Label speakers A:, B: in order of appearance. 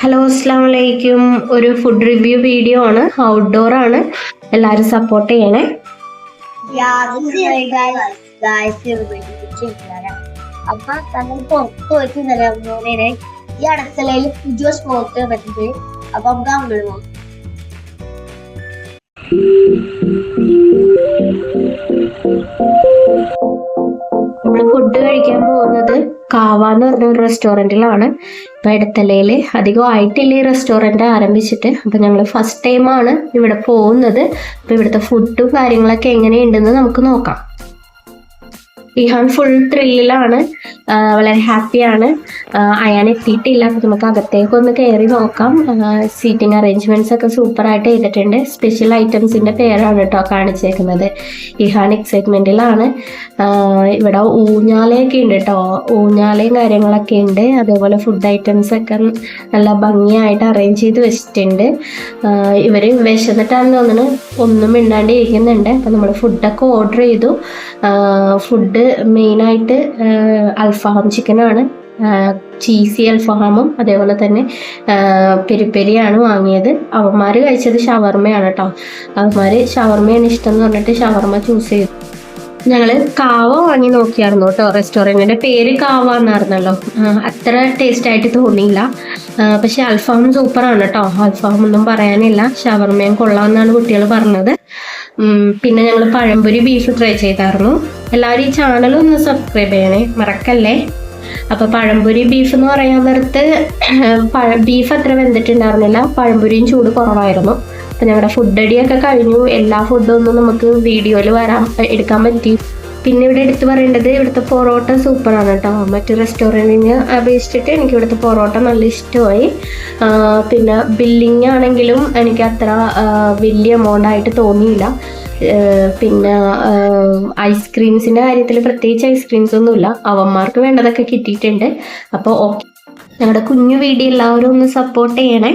A: Hello അസ്സാം വലൈക്കും. ഒരു ഫുഡ് റിവ്യൂ വീഡിയോ ആണ്, ഔട്ട്ഡോർ ആണ്. എല്ലാവരും സപ്പോർട്ട് ചെയ്യണേ.
B: അപ്പൊ നമ്മൾ പുറത്ത് പോയിട്ട് നിലവിലെ ഈ അടുക്കളയിൽ പുതിയ സ്പോട്ട് പറ്റുന്നത്. അപ്പൊ നമുക്ക് അങ്ങോട്ട് പോകാം.
A: നമ്മൾ ഫുഡ് കഴിക്കാൻ പോകുന്നത് കാവ എന്ന് പറഞ്ഞ ഒരു റെസ്റ്റോറൻറ്റിലാണ്. ഇപ്പം ഇടത്തലയിൽ അധികം ആയിട്ടില്ല ഈ റെസ്റ്റോറൻറ്റ് ആരംഭിച്ചിട്ട്. അപ്പം ഞങ്ങൾ ഫസ്റ്റ് ടൈമാണ് ഇവിടെ പോകുന്നത്. അപ്പം ഇവിടുത്തെ ഫുഡും കാര്യങ്ങളൊക്കെ എങ്ങനെയുണ്ടെന്ന് നമുക്ക് നോക്കാം. ഇഹാൻ ഫുൾ ത്രില്ലിലാണ്, വളരെ ഹാപ്പിയാണ്. അയാൻ എത്തിയിട്ടില്ല. അപ്പം നമുക്ക് അകത്തേക്കൊന്ന് കയറി നോക്കാം. സീറ്റിംഗ് അറേഞ്ച്മെൻറ്റ്സ് ഒക്കെ സൂപ്പറായിട്ട് ചെയ്തിട്ടുണ്ട്. സ്പെഷ്യൽ ഐറ്റംസിൻ്റെ പേരാണ് കേട്ടോ കാണിച്ചേക്കുന്നത്. ഇഹാൻ എക്സൈറ്റ്മെൻറ്റിലാണ്. ഇവിടെ ഊഞ്ഞാലയൊക്കെ ഉണ്ട് കേട്ടോ, ഊഞ്ഞാലയും കാര്യങ്ങളൊക്കെ ഉണ്ട്. അതേപോലെ ഫുഡ് ഐറ്റംസ് ഒക്കെ നല്ല ഭംഗിയായിട്ട് അറേഞ്ച് ചെയ്ത് വെച്ചിട്ടുണ്ട്. ഇവർ വിശന്നിട്ടാണെന്ന് തോന്നുന്നു ഒന്നും മിണ്ടാണ്ട് ഇരിക്കുന്നുണ്ട്. അപ്പം നമ്മൾ ഫുഡൊക്കെ ഓർഡർ ചെയ്തു. ഫുഡ് മെയിനായിട്ട് അൽഫാം ചിക്കനാണ്, ചീസി അൽഫഹാമും അതേപോലെ തന്നെ പെരിപ്പെരിയാണ് വാങ്ങിയത്. അവന്മാർ കഴിച്ചത് ഷവർമ്മയാണ് കേട്ടോ. അവന്മാർ ഷവർമ്മയാണ് ഇഷ്ടം എന്ന് പറഞ്ഞിട്ട് ഷവർമ്മ ചൂസ് ചെയ്തു. ഞങ്ങൾ കാവ വാങ്ങി നോക്കിയായിരുന്നു കേട്ടോ. റെസ്റ്റോറൻറ്റിൻ്റെ പേര് കാവ എന്നായിരുന്നല്ലോ. അത്ര ടേസ്റ്റായിട്ട് തോന്നിയില്ല. പക്ഷെ അൽഫാം സൂപ്പറാണ് കേട്ടോ. അൽഫാം ഒന്നും പറയാനില്ല. ഷവർമ്മയും കൊള്ളാമെന്നാണ് കുട്ടികൾ പറഞ്ഞത്. പിന്നെ ഞങ്ങൾ പഴംപൊരി ബീഫ് ട്രൈ ചെയ്തായിരുന്നു. എല്ലാവരും ഈ ചാനലൊന്ന് സബ്സ്ക്രൈബ് ചെയ്യണേ, മറക്കല്ലേ. അപ്പോൾ പഴംപൊരി ബീഫ് എന്ന് പറയാൻ നേരത്ത് ബീഫ് അത്ര വെന്തിട്ടുണ്ടായിരുന്നില്ല, പഴംപൊരിയും ചൂട് കുറവായിരുന്നു. അപ്പം ഞങ്ങളുടെ ഫുഡ് അടിയൊക്കെ കഴിഞ്ഞു. എല്ലാ ഫുഡും ഒന്നും നമുക്ക് വീഡിയോയിൽ എടുക്കാൻ പറ്റി. പിന്നെ ഇവിടെ എടുത്തു പറയേണ്ടത് ഇവിടുത്തെ പൊറോട്ട സൂപ്പറാണ് കേട്ടോ. മറ്റു റെസ്റ്റോറൻറ്റിന് അപേക്ഷിച്ചിട്ട് എനിക്ക് ഇവിടുത്തെ പൊറോട്ട നല്ല ഇഷ്ടമായി. പിന്നെ ബില്ലിങ് ആണെങ്കിലും എനിക്ക് അത്ര വലിയ എമൗണ്ട് ആയിട്ട് തോന്നിയില്ല. പിന്നെ ഐസ്ക്രീംസിൻ്റെ കാര്യത്തിൽ പ്രത്യേകിച്ച് ഐസ്ക്രീംസ് ഒന്നുമില്ല. അവന്മാർക്ക് വേണ്ടതൊക്കെ കിട്ടിയിട്ടുണ്ട്. അപ്പോൾ ഓക്കെ, ഞങ്ങളുടെ കുഞ്ഞു വീഡിയോ എല്ലാവരും ഒന്ന് സപ്പോർട്ട് ചെയ്യണേ.